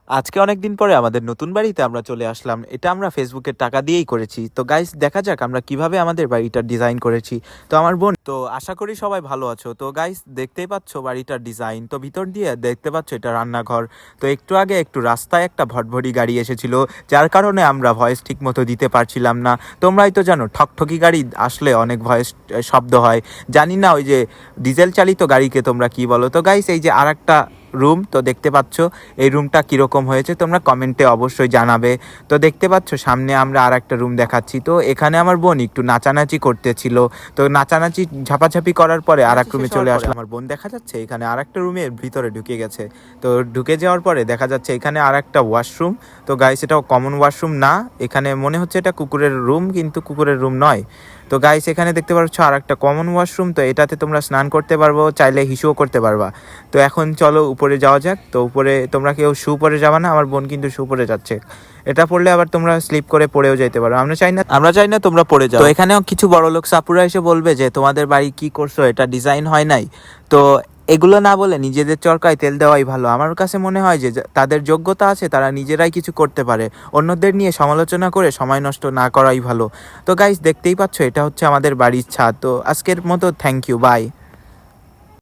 আজকে অনেকদিন পরে আমাদের নতুন বাড়িতে আমরা চলে আসলাম। এটা আমরা ফেসবুকের টাকা দিয়েই করেছি। তো গাইস দেখা যাক আমরা কিভাবে আমাদের বাড়িটা ডিজাইন করেছি। তো আমার বোন, তো আশা করি সবাই ভালো আছো। তো গাইস দেখতেই পাচ্ছ বাড়িটার ডিজাইন, তো ভিতর দিয়ে দেখতে পাচ্ছ এটা রান্নাঘর। তো একটু আগে একটু রাস্তায় একটা ভটভটি গাড়ি এসেছিল, যার কারণে আমরা ভয়েস ঠিক মতো দিতে পারছিলাম না। তোমরাই তো জানো ঠকঠকি গাড়ি আসলে অনেক ভয়েস শব্দ হয়। জানি না ওই যে ডিজেল চালিত গাড়িকে তোমরা কি বলো। তো গাইস এই যে আরেকটা রুম তো দেখতে পাচ্ছ, এই রুমটা কীরকম হয়েছে তোমরা কমেন্টে অবশ্যই জানাবে। তো দেখতে পাচ্ছ সামনে আমরা আর একটা রুম দেখাচ্ছি। তো এখানে আমার বোন একটু নাচানাচি করতেছিল। তো নাচানাচি ঝাপাঝাপি করার পরে আর এক রুমে চলে আসলো। আমার বোন দেখা যাচ্ছে এখানে আর একটা রুমের ভিতরে ঢুকে গেছে। তো ঢুকে যাওয়ার পরে দেখা যাচ্ছে এখানে আর একটা ওয়াশরুম। তো গাইস এটাও কমন ওয়াশরুম না, এখানে মনে হচ্ছে এটা কুকুরের রুম, কিন্তু কুকুরের রুম নয়। তো গাইস এখানে দেখতে পাচ্ছ আর একটা কমন ওয়াশরুম। তো এটাতে তোমরা স্নান করতে পারবো, চাইলে হিসুও করতে পারবা। তো এখন চলো উপরে যাওয়া যাক। তো উপরে তোমরা কেউ শু পরে যাবা না, আমার বোন কিন্তু শু পরে যাচ্ছে। এটা পড়লে আবার তোমরা স্লিপ করে পড়েও যেতে পারো। আমরা চাই না তোমরা পড়ে যাও। তো এখানেও কিছু বড় লোক সাপুরা এসে বলবে যে তোমাদের বাড়ি কি করছো, এটা ডিজাইন হয় নাই। তো এগুলো না বলে নিজেদের চরকায় তেল দেওয়াই ভালো। আমার কাছে মনে হয় যে তাদের যোগ্যতা আছে, তারা নিজেরাই কিছু করতে পারে। অন্যদের নিয়ে সমালোচনা করে সময় নষ্ট না করাই ভালো। তো গাইস দেখতেই পাচ্ছ এটা হচ্ছে আমাদের বাড়ির ছাদ। তো আজকের মতো থ্যাংক ইউ, বাই।